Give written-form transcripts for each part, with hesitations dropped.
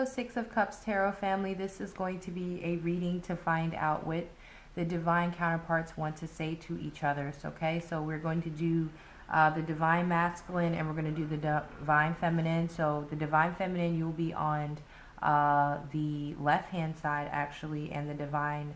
Hello, Six of Cups Tarot family. This is going to be a reading to find out what the divine counterparts want to say to each other. Okay, so we're going to do the divine masculine and we're going to do the divine feminine. So the divine feminine, you'll be on the left hand side actually, and the divine,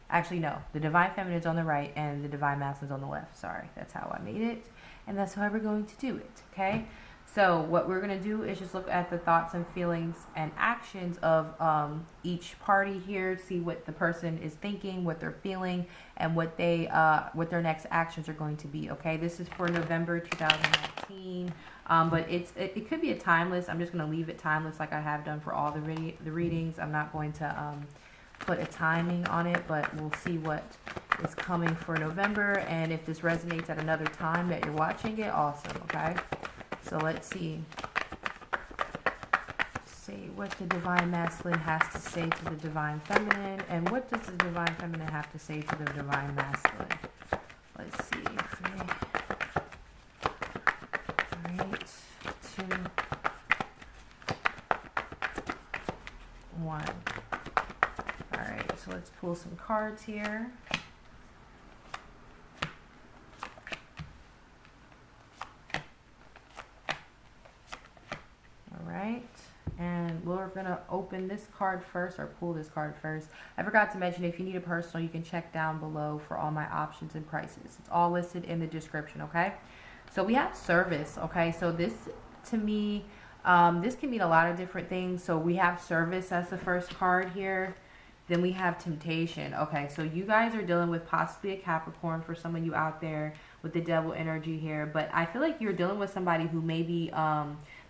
actually no, the divine feminine is on the right and the divine masculine is on the left. Sorry, that's how I made it, and that's how we're going to do it. Okay, so what we're going to do is just look at the thoughts and feelings and actions of each party here, see what the person is thinking, what they're feeling, and what their next actions are going to be. Okay, this is for November 2019, but it could be a timeless. I'm just going to leave it timeless like I have done for all the readings. I'm not going to put a timing on it, but we'll see what is coming for November, and if this resonates at another time that you're watching it, awesome. Okay, so let's see what the divine masculine has to say to the divine feminine, and what does the divine feminine have to say to the divine masculine. Let's see. 3, 2, 1. All right, so let's pull some cards here. And we're going to open this card first, or pull this card first. I forgot to mention, if you need a personal, you can check down below for all my options and prices. It's all listed in the description, okay? So we have service, okay? So this, to me, this can mean a lot of different things. So we have service as the first card here. Then we have temptation. Okay, so you guys are dealing with possibly a Capricorn for some of you out there with the devil energy here. But I feel like you're dealing with somebody who maybe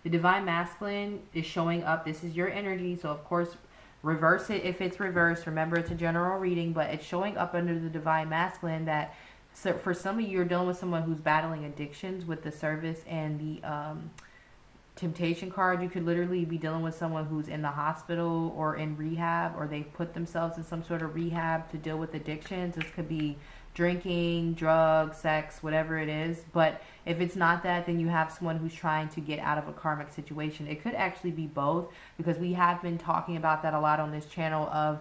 the divine masculine is showing up. This is your energy, so of course reverse it if it's reversed. Remember, it's a general reading, but it's showing up under the divine masculine that, so for some of you, you're dealing with someone who's battling addictions with the service and the temptation card. You could literally be dealing with someone who's in the hospital or in rehab, or they've put themselves in some sort of rehab to deal with addictions. This could be drinking, drugs, sex, whatever it is. But if it's not that, then you have someone who's trying to get out of a karmic situation. It could actually be both, because we have been talking about that a lot on this channel of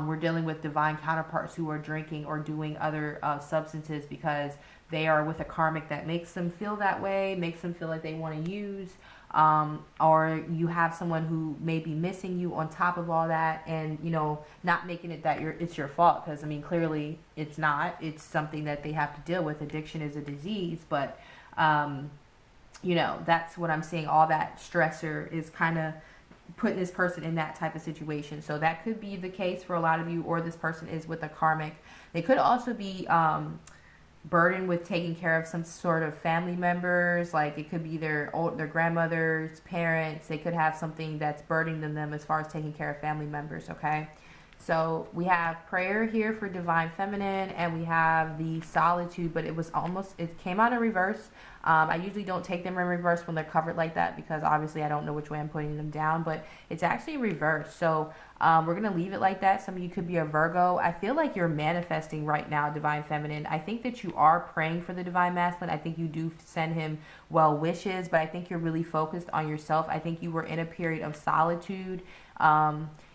we're dealing with divine counterparts who are drinking or doing other substances because they are with a karmic that makes them feel that way, makes them feel like they want to use, or you have someone who may be missing you on top of all that, and you know, not making it that it's your fault, because I mean, clearly it's not. It's something that they have to deal with. Addiction is a disease, but you know, that's what I'm saying. All that stressor is kind of putting this person in that type of situation. So that could be the case for a lot of you, or this person is with a karmic. They could also be burdened with taking care of some sort of family members. Like it could be their grandmothers, parents. They could have something that's burdening them as far as taking care of family members. Okay, so we have prayer here for divine feminine, and we have the solitude, but it came out in reverse. I usually don't take them in reverse when they're covered like that, because obviously I don't know which way I'm putting them down, but it's actually reversed. So we're going to leave it like that. Some of you could be a Virgo. I feel like you're manifesting right now, divine feminine. I think that you are praying for the divine masculine. I think you do send him well wishes, but I think you're really focused on yourself. I think you were in a period of solitude.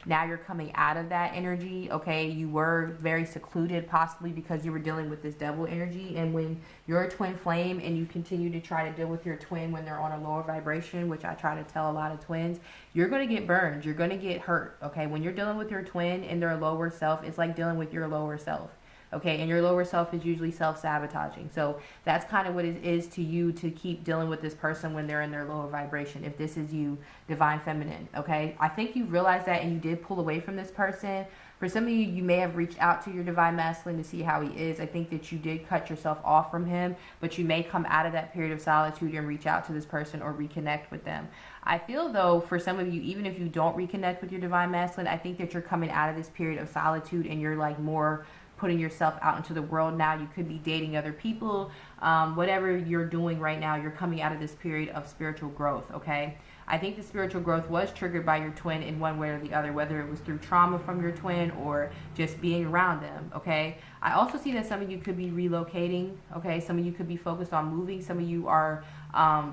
Now you're coming out of that energy. Okay, you were very secluded, possibly because you were dealing with this devil energy. And when you're a twin flame and you continue to try to deal with your twin when they're on a lower vibration, which I try to tell a lot of twins, you're going to get burned, you're going to get hurt. Okay, when you're dealing with your twin and their lower self, it's like dealing with your lower self. Okay, and your lower self is usually self-sabotaging. So that's kind of what it is to you, to keep dealing with this person when they're in their lower vibration. If this is you, divine feminine, okay? I think you realize that, and you did pull away from this person. For some of you, you may have reached out to your divine masculine to see how he is. I think that you did cut yourself off from him, but you may come out of that period of solitude and reach out to this person or reconnect with them. I feel, though, for some of you, even if you don't reconnect with your divine masculine, I think that you're coming out of this period of solitude and you're like more putting yourself out into the world now. You could be dating other people. Whatever you're doing right now, you're coming out of this period of spiritual growth, okay? I think the spiritual growth was triggered by your twin in one way or the other, whether it was through trauma from your twin or just being around them, okay? I also see that some of you could be relocating, okay? Some of you could be focused on moving. Some of you are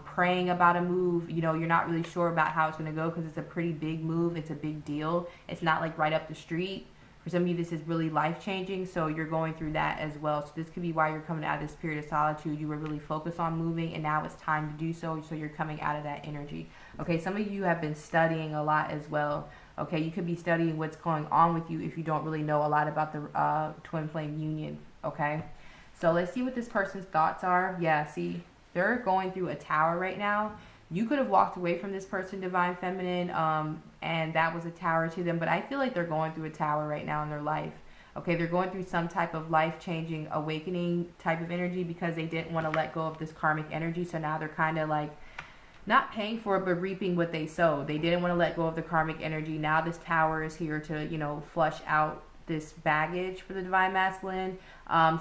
praying about a move. You know, you're not really sure about how it's going to go because it's a pretty big move. It's a big deal. It's not like right up the street. For some of you, this is really life-changing, so you're going through that as well. So this could be why you're coming out of this period of solitude. You were really focused on moving, and now it's time to do so, so you're coming out of that energy. Okay, some of you have been studying a lot as well. Okay, you could be studying what's going on with you if you don't really know a lot about the twin flame union, okay? So let's see what this person's thoughts are. Yeah, see, they're going through a tower right now. You could have walked away from this person, Divine Feminine, and that was a tower to them. But I feel like they're going through a tower right now in their life. Okay, they're going through some type of life-changing awakening type of energy because they didn't want to let go of this karmic energy. So now they're kind of like not paying for it, but reaping what they sowed. They didn't want to let go of the karmic energy. Now this tower is here to, you know, flush out this baggage for the Divine Masculine.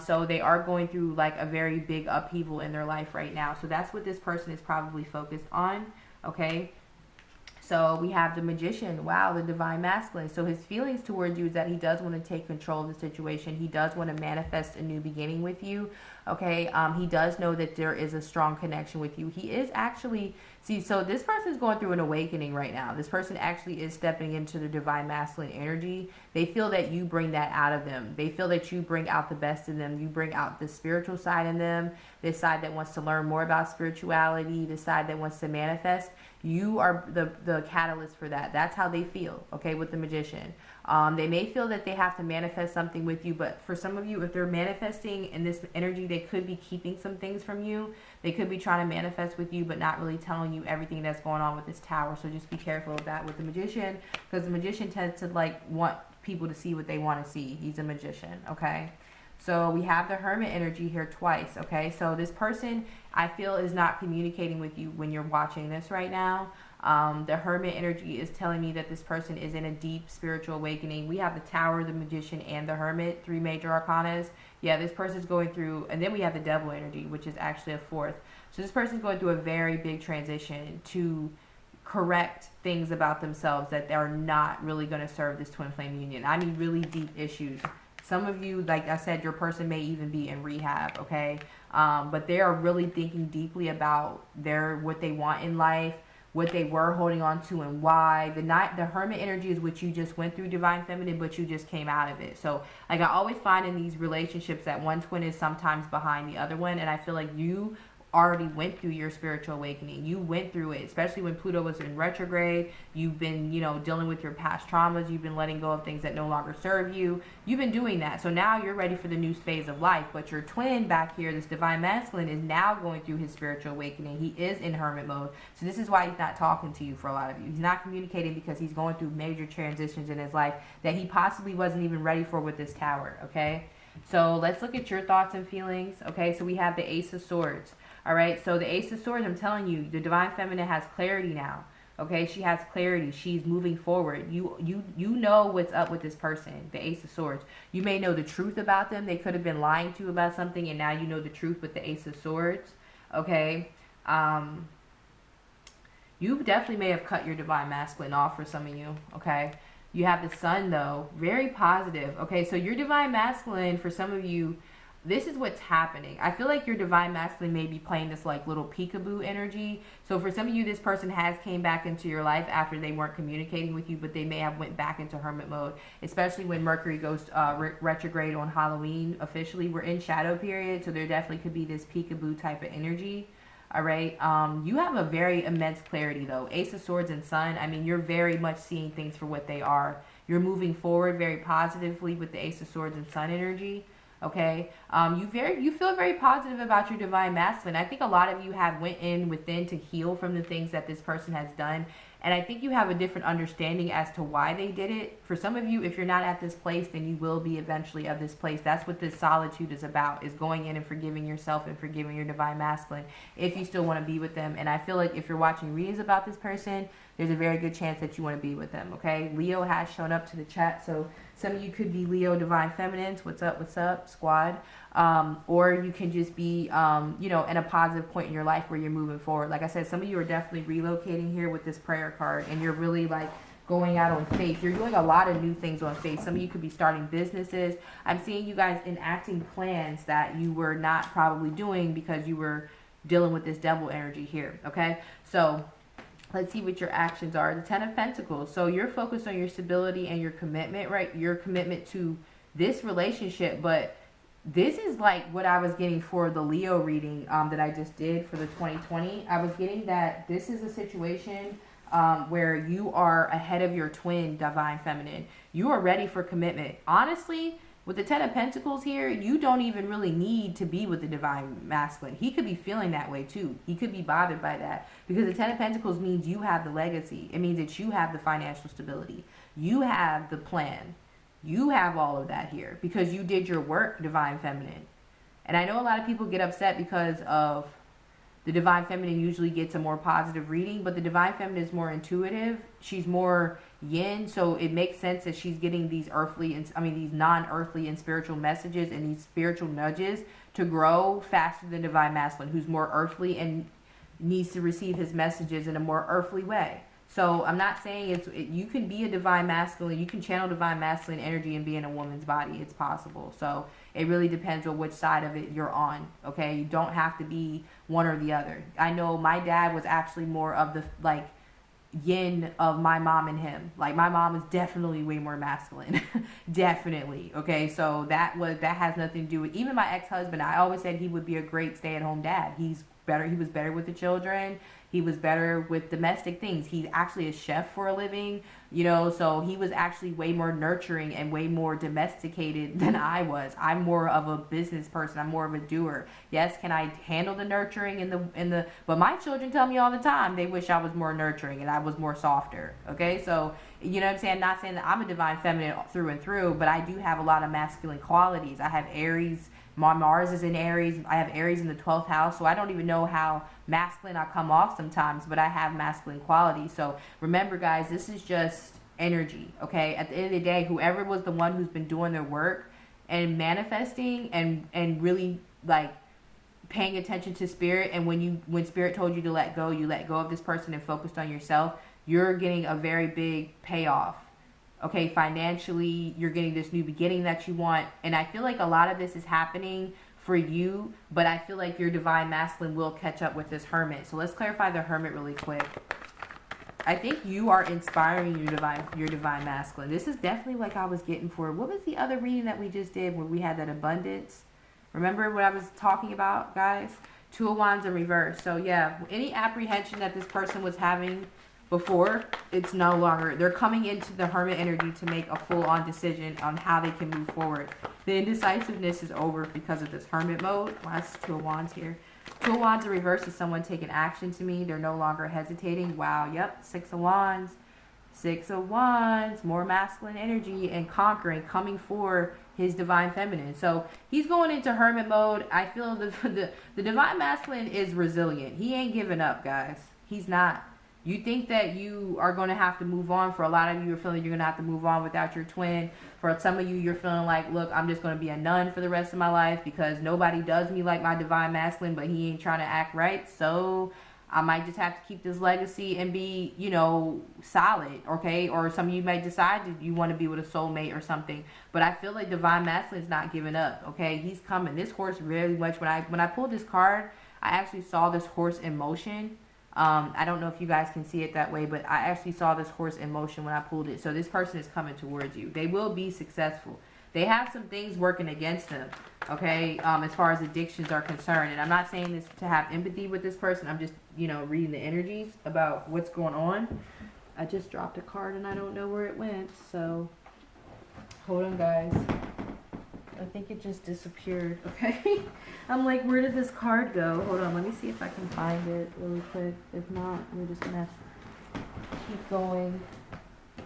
So they are going through like a very big upheaval in their life right now. So that's what this person is probably focused on. Okay. So we have the Magician. Wow, the Divine Masculine. So his feelings towards you is that he does want to take control of the situation. He does want to manifest a new beginning with you. Okay. He does know that there is a strong connection with you. He is actually, see, so this person is going through an awakening right now. This person actually is stepping into the Divine Masculine energy. They feel that you bring that out of them. They feel that you bring out the best in them. You bring out the spiritual side in them, this side that wants to learn more about spirituality, the side that wants to manifest. You are the catalyst for that. That's how they feel, okay, with the Magician. They may feel that they have to manifest something with you, but for some of you, if they're manifesting in this energy, they could be keeping some things from you. They could be trying to manifest with you, but not really telling you everything that's going on with this tower. So just be careful of that with the Magician, because the Magician tends to like want people to see what they want to see. He's a magician, okay? So we have the Hermit energy here twice, okay? So this person, I feel, is not communicating with you when you're watching this right now. The Hermit energy is telling me that this person is in a deep spiritual awakening. We have the Tower, the Magician, and the Hermit, 3 major arcanas. Yeah, this person's going through, and then we have the Devil energy, which is actually a 4th. So this person's going through a very big transition to correct things about themselves that are not really going to serve this twin flame union. I mean, really deep issues. Some of you, like I said, your person may even be in rehab, okay? But they are really thinking deeply about what they want in life, what they were holding on to, and why. The Hermit energy is what you just went through, Divine Feminine, but you just came out of it. So, like I always find in these relationships that one twin is sometimes behind the other one, and I feel like you already went through your spiritual awakening. You went through it, especially when Pluto was in retrograde. You've been, you know, dealing with your past traumas. You've been letting go of things that no longer serve you. You've been doing that. So now you're ready for the new phase of life. But your twin back here, this Divine Masculine, is now going through his spiritual awakening. He is in hermit mode. So this is why he's not talking to you for a lot of you. He's not communicating because he's going through major transitions in his life that he possibly wasn't even ready for with this tower, okay? So let's look at your thoughts and feelings, okay? So we have the Ace of Swords. All right, so the Ace of Swords, I'm telling you, the Divine Feminine has clarity now. Okay, she has clarity. She's moving forward. You know what's up with this person, the Ace of Swords. You may know the truth about them. They could have been lying to you about something, and now you know the truth with the Ace of Swords. Okay, you definitely may have cut your Divine Masculine off for some of you. Okay, you have the Sun though, very positive. Okay, so your Divine Masculine, for some of you, this is what's happening. I feel like your Divine Masculine may be playing this like little peekaboo energy. So for some of you, this person has came back into your life after they weren't communicating with you, but they may have went back into hermit mode, especially when Mercury goes retrograde on Halloween. Officially, we're in shadow period, so there definitely could be this peekaboo type of energy. All right. You have a very immense clarity though. Ace of Swords and Sun. I mean, you're very much seeing things for what they are. You're moving forward very positively with the Ace of Swords and Sun energy. Okay, you feel very positive about your Divine Masculine. I think a lot of you have went in within to heal from the things that this person has done, and I think you have a different understanding as to why they did it. For some of you, if you're not at this place, then you will be eventually of this place. That's what this solitude is about, is going in and forgiving yourself and forgiving your Divine Masculine if you still want to be with them. And I feel like if you're watching readings about this person, there's a very good chance that you want to be with them, okay? Leo has shown up to the chat, so some of you could be Leo Divine Feminines. What's up, squad? Or you can just be, you know, in a positive point in your life where you're moving forward. Like I said, some of you are definitely relocating here with this prayer card, and you're really like going out on faith. You're doing a lot of new things on faith. Some of you could be starting businesses. I'm seeing you guys enacting plans that you were not probably doing because you were dealing with this devil energy here, okay? So let's see what your actions are. The Ten of Pentacles. So you're focused on your stability and your commitment, right? Your commitment to this relationship. But this is like what I was getting for the Leo reading that I just did for the 2020. I was getting that this is a situation where you are ahead of your twin, Divine Feminine. You are ready for commitment. Honestly, with the Ten of Pentacles here, you don't even really need to be with the Divine Masculine. He could be feeling that way too. He could be bothered by that. Because the Ten of Pentacles means you have the legacy. It means that you have the financial stability. You have the plan. You have all of that here. Because you did your work, Divine Feminine. And I know a lot of people get upset because of the Divine Feminine usually gets a more positive reading, but the Divine Feminine is more intuitive. She's more yin, so it makes sense that she's getting these earthly, these non-earthly and spiritual messages and these spiritual nudges to grow faster than Divine Masculine, who's more earthly and needs to receive his messages in a more earthly way. So I'm not saying you can be a Divine Masculine, you can channel Divine Masculine energy and be in a woman's body. It's possible. So it really depends on which side of it you're on, okay? You don't have to be one or the other. I know my dad was actually more of the, like, yin of my mom and him. Like, my mom is definitely way more masculine. Definitely, okay? So that has nothing to do with, even my ex-husband, I always said he would be a great stay-at-home dad. He was better with the children. He was better with domestic things. He's actually a chef for a living, you know, so he was actually way more nurturing and way more domesticated than I was. I'm more of a business person. I'm more of a doer. Yes, can I handle the nurturing but my children tell me all the time they wish I was more nurturing and I was more softer. Okay, so you know what I'm saying? Not saying that I'm a Divine Feminine through and through, but I do have a lot of masculine qualities. I have Aries. My Mars is in Aries. I have Aries in the 12th house, so I don't even know how masculine I come off sometimes, but I have masculine qualities. So remember, guys, this is just energy, okay? At the end of the day, whoever was the one who's been doing their work and manifesting and really, like, paying attention to spirit, and when spirit told you to let go, you let go of this person and focused on yourself, you're getting a very big payoff. Okay, financially, you're getting this new beginning that you want. And I feel like a lot of this is happening for you, but I feel like your Divine Masculine will catch up with this Hermit. So let's clarify the Hermit really quick. I think you are inspiring your divine Masculine. This is definitely like I was getting for, what was the other reading that we just did where we had that abundance? Remember what I was talking about, guys? Two of Wands in reverse. So yeah, any apprehension that this person was having before, it's no longer. They're coming into the Hermit energy to make a full-on decision on how they can move forward. The indecisiveness is over because of this Hermit mode. Well, that's Two of Wands here. Two of Wands in reverse is someone taking action to me. They're no longer hesitating. Wow, yep, Six of Wands. Six of Wands, more masculine energy and conquering, coming for his Divine Feminine. So he's going into Hermit mode. I feel the Divine Masculine is resilient. He ain't giving up, guys. He's not. You think that you are going to have to move on. For a lot of you, you're feeling you're going to have to move on without your twin. For some of you, you're feeling like, look, I'm just going to be a nun for the rest of my life because nobody does me like my Divine Masculine, but he ain't trying to act right. So I might just have to keep this legacy and be, you know, solid, okay? Or some of you might decide that you want to be with a soulmate or something. But I feel like Divine Masculine is not giving up, okay? He's coming. This horse really much, when I pulled this card, I actually saw this horse in motion. I don't know if you guys can see it that way, but I actually saw this horse in motion when I pulled it. So this person is coming towards you. They will be successful. They have some things working against them, okay, as far as addictions are concerned. And I'm not saying this to have empathy with this person. I'm just, you know, reading the energies about what's going on. I just dropped a card and I don't know where it went. So hold on, guys. I think it just disappeared, okay? I'm like, where did this card go? Hold on, let me see if I can find it really quick. If not, we're just gonna keep going.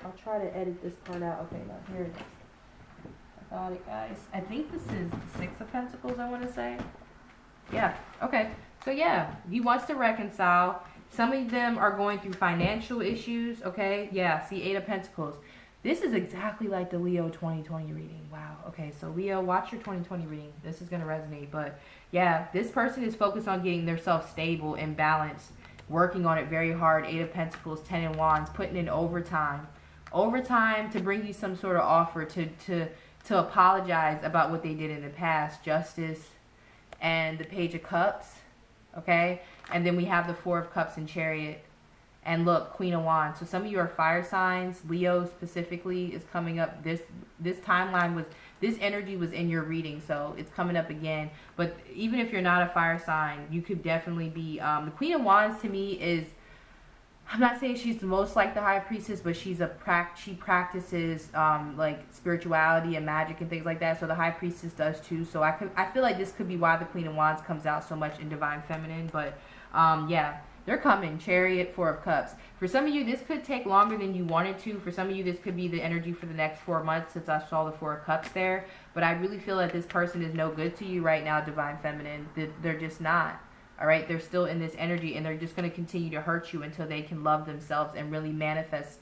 I'll try to edit this part out. Okay, now here it is. I got it, guys. I think this is the Six of Pentacles, I want to say. Yeah, okay. So yeah, he wants to reconcile. some of them are going through financial issues, okay? Yeah, see, Eight of Pentacles. This is exactly like the Leo 2020 reading. Wow. Okay, so Leo, watch your 2020 reading. This is going to resonate. But yeah, this person is focused on getting themselves stable and balanced, working on it very hard. Eight of Pentacles, 10 of Wands, putting in overtime. Overtime to bring you some sort of offer to apologize about what they did in the past. Justice and the Page of Cups, okay? And then we have the Four of Cups and Chariot. And look, Queen of Wands. So some of you are fire signs. Leo specifically is coming up. This timeline was, this energy was in your reading, so it's coming up again. But even if you're not a fire sign, you could definitely be. The Queen of Wands to me is, I'm not saying she's the most like the High Priestess, but she practices like spirituality and magic and things like that. So the High Priestess does too. So I feel like this could be why the Queen of Wands comes out so much in Divine Feminine. But yeah, they're coming. Chariot, Four of Cups. For some of you, this could take longer than you wanted to. For some of you, this could be the energy for the next 4 months, since I saw the Four of Cups there. But I really feel that this person is no good to you right now, Divine Feminine. They're just not. All right, they're still in this energy, and they're just going to continue to hurt you until they can love themselves and really manifest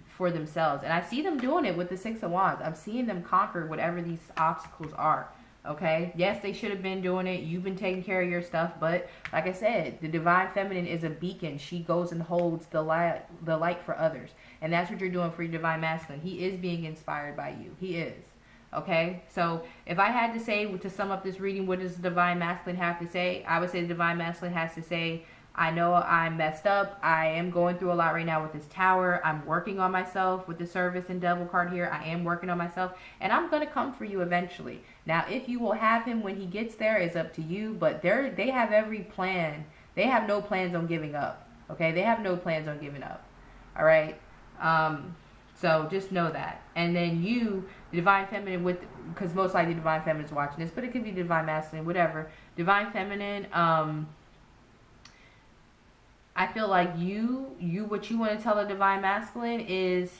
for themselves. And I see them doing it with the Six of Wands. I'm seeing them conquer whatever these obstacles are. Okay, yes, they should have been doing it. You've been taking care of your stuff, but like I said, the Divine Feminine is a beacon. She goes and holds the light for others, and that's what you're doing for your Divine Masculine. He is being inspired by you. He is. Okay, so if I had to say, to sum up this reading, what does the Divine Masculine have to say? I would say the Divine Masculine has to say, I know I'm messed up. I am going through a lot right now with this Tower. I'm working on myself with the Service and Devil card here. I am working on myself, and I'm going to come for you eventually. Now, if you will have him when he gets there is up to you, but they have every plan. They have no plans on giving up. Okay, they have no plans on giving up. All right. So just know that. And then you, the Divine Feminine, because most likely Divine Feminine is watching this, but it could be Divine Masculine, whatever. Divine Feminine, I feel like what you want to tell the Divine Masculine is,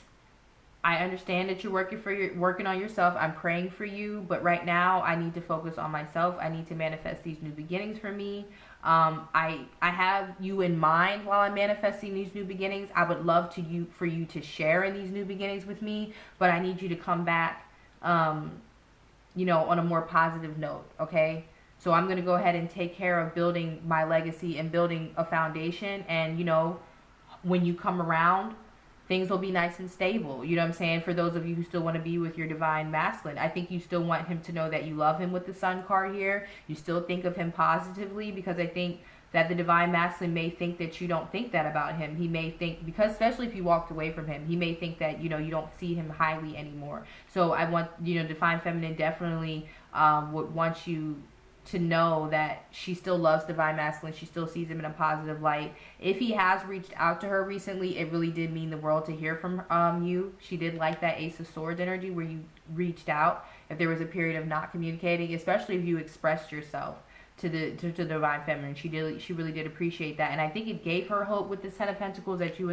I understand that you're working on yourself. I'm praying for you, but right now I need to focus on myself. I need to manifest these new beginnings for me. I have you in mind while I'm manifesting these new beginnings. I would love for you to share in these new beginnings with me, but I need you to come back, you know, on a more positive note. Okay. So I'm going to go ahead and take care of building my legacy and building a foundation. And, you know, when you come around, things will be nice and stable. You know what I'm saying? For those of you who still want to be with your Divine Masculine, I think you still want him to know that you love him with the Sun card here. You still think of him positively, because I think that the Divine Masculine may think that you don't think that about him. He may think, because especially if you walked away from him, he may think that, you know, you don't see him highly anymore. So I want, you know, Divine Feminine definitely would want you to know that she still loves Divine Masculine. She still sees him in a positive light. If he has reached out to her recently, it really did mean the world to hear from you. She did like that Ace of Swords energy where you reached out. If there was a period of not communicating, especially if you expressed yourself to the Divine Feminine, she really did appreciate that. And I think it gave her hope with the Ten of Pentacles that you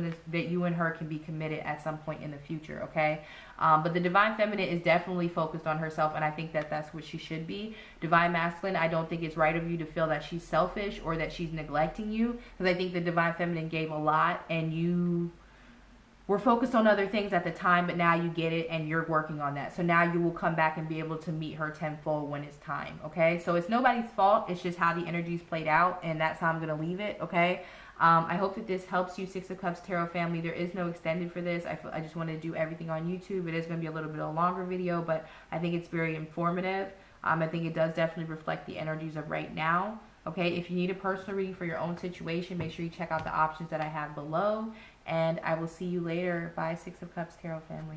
and her can be committed at some point in the future. Okay, but the Divine Feminine is definitely focused on herself, and I think that that's what she should be. Divine Masculine, I don't think it's right of you to feel that she's selfish or that she's neglecting you, because I think the Divine Feminine gave a lot and you were focused on other things at the time, but now you get it and you're working on that. So now you will come back and be able to meet her tenfold when it's time, okay? So it's nobody's fault. It's just how the energies played out, and that's how I'm going to leave it, okay? I hope that this helps you, Six of Cups Tarot family. There is no extended for this. I just want to do everything on YouTube. It is going to be a little bit of a longer video, but I think it's very informative. I think it does definitely reflect the energies of right now. Okay, if you need a personal reading for your own situation, make sure you check out the options that I have below. And I will see you later. Bye, Six of Cups Tarot family.